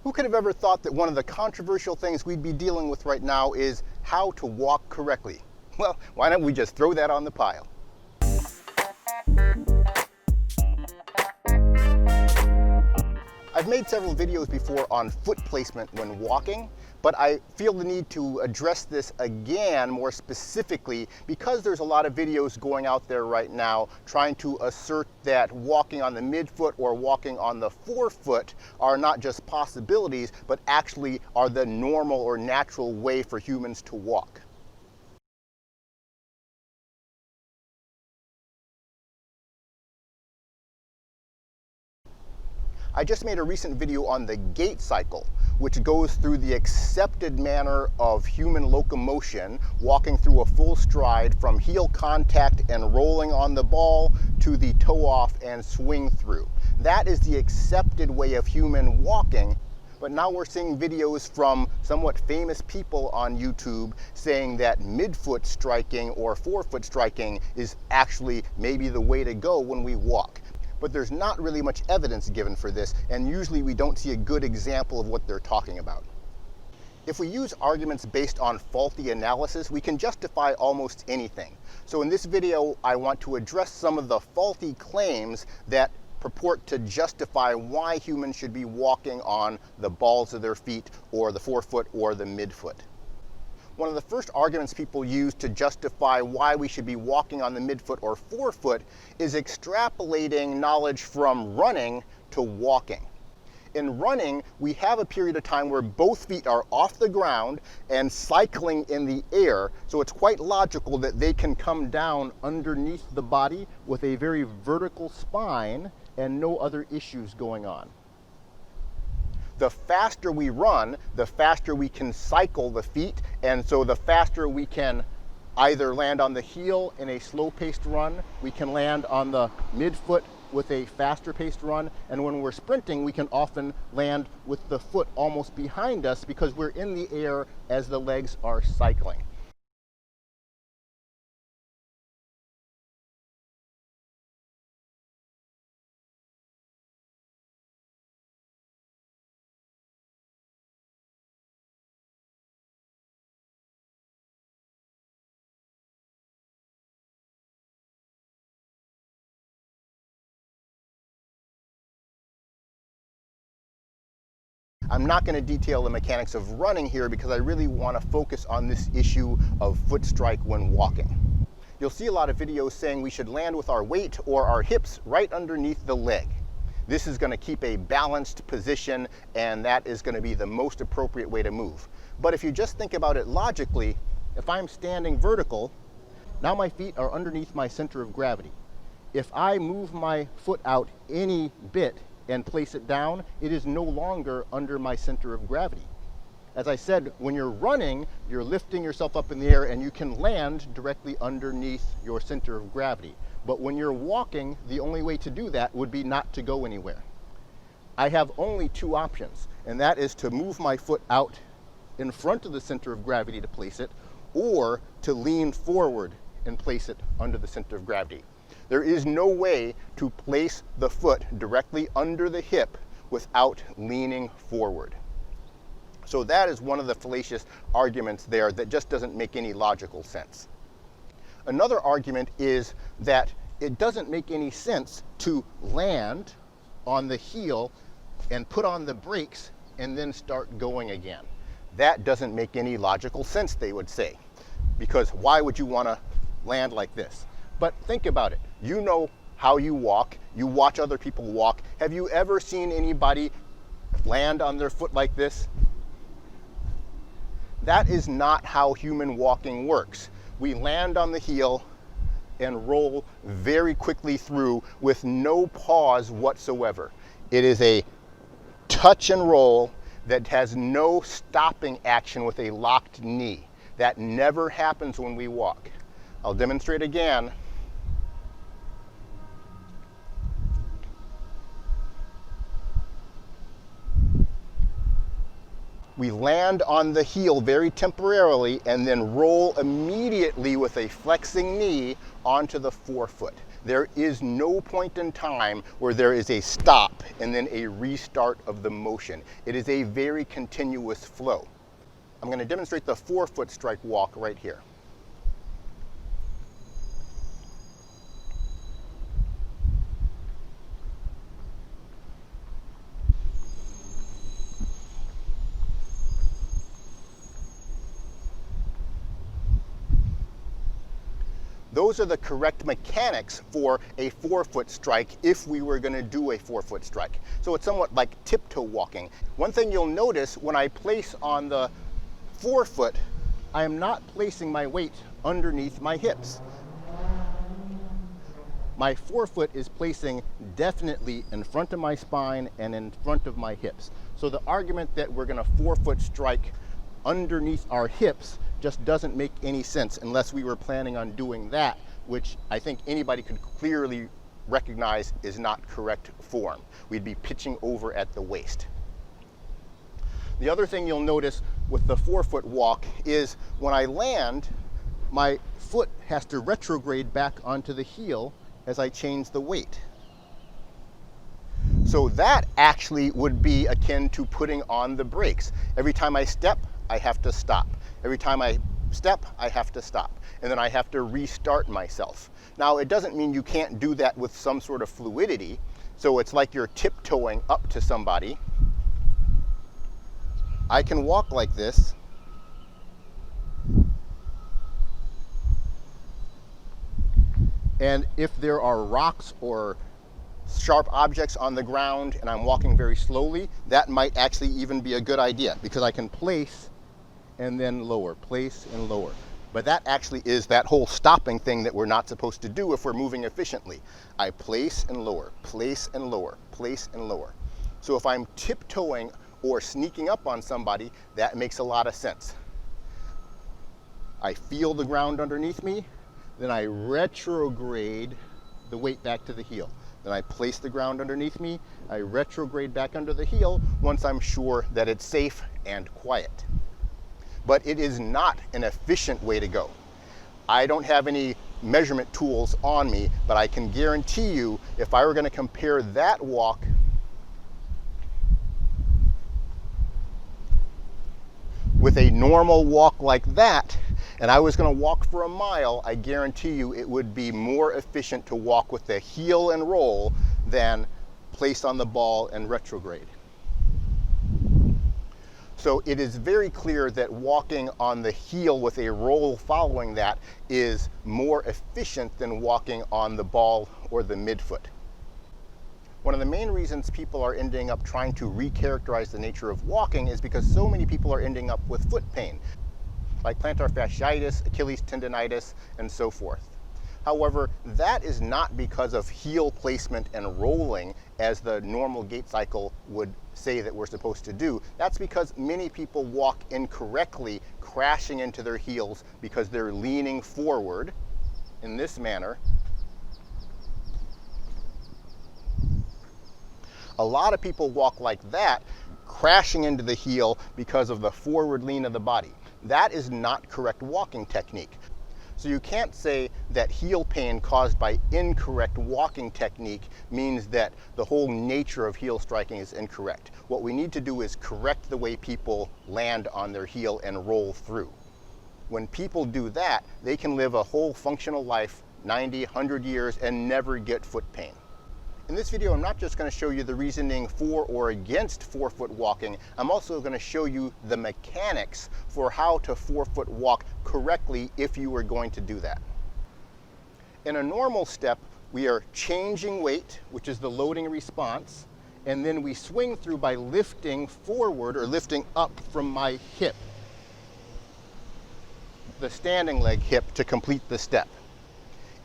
Who could have ever thought that one of the controversial things we'd be dealing with right now is how to walk correctly? Well, why don't we just throw that on the pile? I've made several videos before on foot placement when walking, but I feel the need to address this again more specifically because there's a lot of videos going out there right now trying to assert that walking on the midfoot or walking on the forefoot are not just possibilities, but actually are the normal or natural way for humans to walk. I just made a recent video on the gait cycle, which goes through the accepted manner of human locomotion, walking through a full stride from heel contact and rolling on the ball to the toe off and swing through. That is the accepted way of human walking. But now we're seeing videos from somewhat famous people on YouTube saying that midfoot striking or forefoot striking is actually maybe the way to go when we walk. But there's not really much evidence given for this, and usually we don't see a good example of what they're talking about. If we use arguments based on faulty analysis, we can justify almost anything. So in this video, I want to address some of the faulty claims that purport to justify why humans should be walking on the balls of their feet, or the forefoot, or the midfoot. One of the first arguments people use to justify why we should be walking on the midfoot or forefoot is extrapolating knowledge from running to walking. In running, we have a period of time where both feet are off the ground and cycling in the air, so it's quite logical that they can come down underneath the body with a very vertical spine and no other issues going on. The faster we run, the faster we can cycle the feet, and so the faster we can either land on the heel in a slow-paced run, we can land on the midfoot with a faster-paced run, and when we're sprinting, we can often land with the foot almost behind us because we're in the air as the legs are cycling. I'm not going to detail the mechanics of running here because I really want to focus on this issue of foot strike when walking. You'll see a lot of videos saying we should land with our weight or our hips right underneath the leg. This is going to keep a balanced position, and that is going to be the most appropriate way to move. But if you just think about it logically, if I'm standing vertical, now my feet are underneath my center of gravity. If I move my foot out any bit and place it down, it is no longer under my center of gravity. As I said, when you're running, you're lifting yourself up in the air and you can land directly underneath your center of gravity. But when you're walking, the only way to do that would be not to go anywhere. I have only two options, and that is to move my foot out in front of the center of gravity to place it, or to lean forward and place it under the center of gravity. There is no way to place the foot directly under the hip without leaning forward. So that is one of the fallacious arguments there that just doesn't make any logical sense. Another argument is that it doesn't make any sense to land on the heel and put on the brakes and then start going again. That doesn't make any logical sense, they would say, because why would you want to land like this? But think about it. You know how you walk. You watch other people walk. Have you ever seen anybody land on their foot like this? That is not how human walking works. We land on the heel and roll very quickly through with no pause whatsoever. It is a touch and roll that has no stopping action with a locked knee. That never happens when we walk. I'll demonstrate again. We land on the heel very temporarily and then roll immediately with a flexing knee onto the forefoot. There is no point in time where there is a stop and then a restart of the motion. It is a very continuous flow. I'm going to demonstrate the forefoot strike walk right here. Those are the correct mechanics for a forefoot strike if we were going to do a forefoot strike. So it's somewhat like tiptoe walking. One thing you'll notice when I place on the forefoot, I am not placing my weight underneath my hips. My forefoot is placing definitely in front of my spine and in front of my hips. So the argument that we're going to forefoot strike underneath our hips just doesn't make any sense unless we were planning on doing that, which I think anybody could clearly recognize is not correct form. We'd be pitching over at the waist. The other thing you'll notice with the forefoot walk is when I land, my foot has to retrograde back onto the heel as I change the weight. So that actually would be akin to putting on the brakes. Every time I step, I have to stop. Every time I step, I have to stop. And then I have to restart myself. Now, it doesn't mean you can't do that with some sort of fluidity. So it's like you're tiptoeing up to somebody. I can walk like this. And if there are rocks or sharp objects on the ground and I'm walking very slowly, that might actually even be a good idea because I can place and then lower, place and lower. But that actually is that whole stopping thing that we're not supposed to do if we're moving efficiently. I place and lower, place and lower, place and lower. So if I'm tiptoeing or sneaking up on somebody, that makes a lot of sense. I feel the ground underneath me, then I retrograde the weight back to the heel. Then I place the ground underneath me, I retrograde back under the heel once I'm sure that it's safe and quiet. But it is not an efficient way to go. I don't have any measurement tools on me, but I can guarantee you if I were going to compare that walk with a normal walk like that, and I was going to walk for a mile, I guarantee you it would be more efficient to walk with the heel and roll than place on the ball and retrograde. So it is very clear that walking on the heel with a roll following that is more efficient than walking on the ball or the midfoot. One of the main reasons people are ending up trying to recharacterize the nature of walking is because so many people are ending up with foot pain, like plantar fasciitis, Achilles tendonitis, and so forth. However, that is not because of heel placement and rolling as the normal gait cycle would say that we're supposed to do. That's because many people walk incorrectly, crashing into their heels because they're leaning forward in this manner. A lot of people walk like that, crashing into the heel because of the forward lean of the body. That is not correct walking technique. So you can't say that heel pain caused by incorrect walking technique means that the whole nature of heel striking is incorrect. What we need to do is correct the way people land on their heel and roll through. When people do that, they can live a whole functional life, 90, 100 years, and never get foot pain. In this video, I'm not just going to show you the reasoning for or against forefoot walking, I'm also going to show you the mechanics for how to forefoot walk correctly if you were going to do that. In a normal step, we are changing weight, which is the loading response, and then we swing through by lifting forward or lifting up from my hip, the standing leg hip, to complete the step.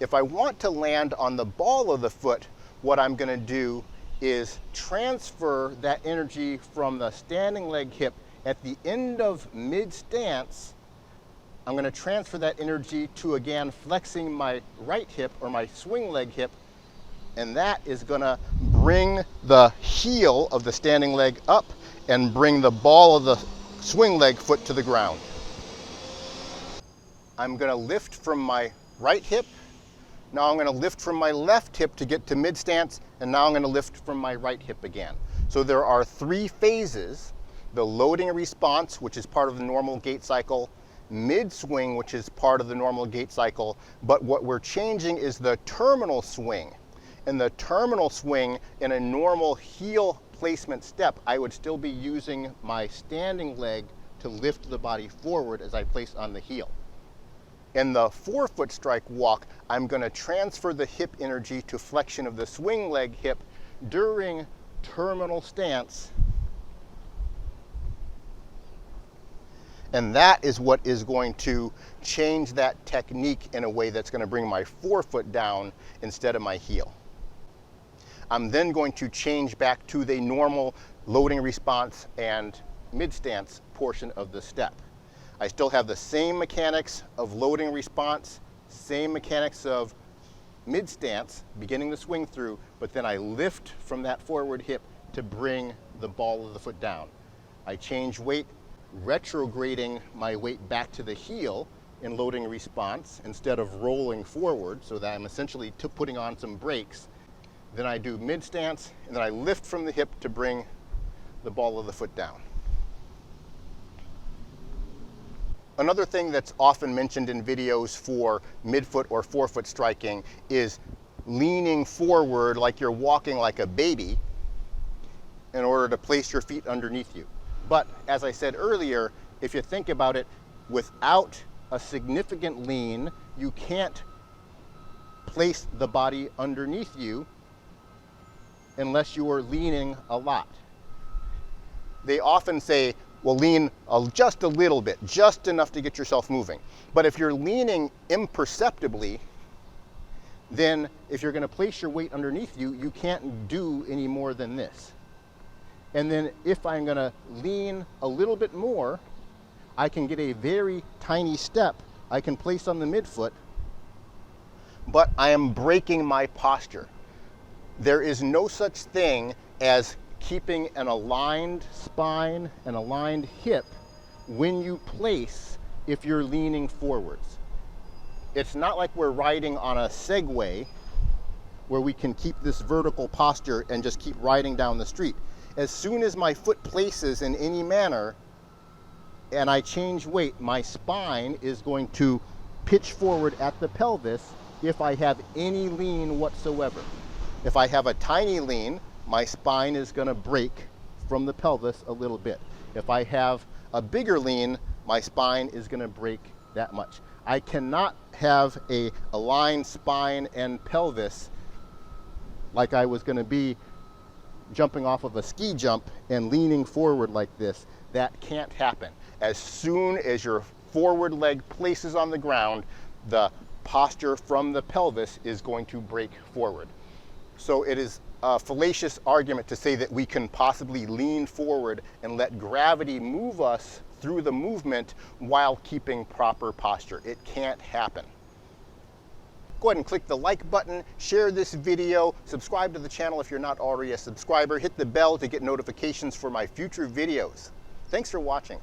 If I want to land on the ball of the foot, what I'm going to do is transfer that energy from the standing leg hip at the end of mid-stance. I'm going to transfer that energy to, again, flexing my right hip or my swing leg hip, and that is going to bring the heel of the standing leg up and bring the ball of the swing leg foot to the ground. I'm going to lift from my right hip Now I'm going to lift from my left hip to get to mid stance, and now I'm going to lift from my right hip again. So there are 3 phases: the loading and response, which is part of the normal gait cycle, mid swing, which is part of the normal gait cycle, but what we're changing is the terminal swing. In the terminal swing, in a normal heel placement step, I would still be using my standing leg to lift the body forward as I place on the heel. In the forefoot strike walk, I'm going to transfer the hip energy to flexion of the swing leg hip during terminal stance. And that is what is going to change that technique in a way that's going to bring my forefoot down instead of my heel. I'm then going to change back to the normal loading response and mid stance portion of the step. I still have the same mechanics of loading response, same mechanics of mid stance, beginning the swing through, but then I lift from that forward hip to bring the ball of the foot down. I change weight, retrograding my weight back to the heel in loading response instead of rolling forward, so that I'm essentially putting on some brakes. Then I do mid stance, and then I lift from the hip to bring the ball of the foot down. Another thing that's often mentioned in videos for midfoot or forefoot striking is leaning forward like you're walking like a baby in order to place your feet underneath you. But as I said earlier, if you think about it, without a significant lean, you can't place the body underneath you unless you are leaning a lot. They often say, well, lean just a little bit, just enough to get yourself moving. But if you're leaning imperceptibly, then if you're going to place your weight underneath you, you can't do any more than this. And then if I'm going to lean a little bit more, I can get a very tiny step I can place on the midfoot, but I am breaking my posture. There is no such thing as keeping an aligned spine and aligned hip when you place if you're leaning forwards. It's not like we're riding on a Segway where we can keep this vertical posture and just keep riding down the street. As soon as my foot places in any manner and I change weight, my spine is going to pitch forward at the pelvis if I have any lean whatsoever. If I have a tiny lean, my spine is going to break from the pelvis a little bit. If I have a bigger lean, my spine is going to break that much. I cannot have a aligned spine and pelvis like I was going to be jumping off of a ski jump and leaning forward like this. That can't happen. As soon as your forward leg places on the ground, the posture from the pelvis is going to break forward. So it is a fallacious argument to say that we can possibly lean forward and let gravity move us through the movement while keeping proper posture. It can't happen. Go ahead and click the like button, share this video, subscribe to the channel if you're not already a subscriber, hit the bell to get notifications for my future videos. Thanks for watching.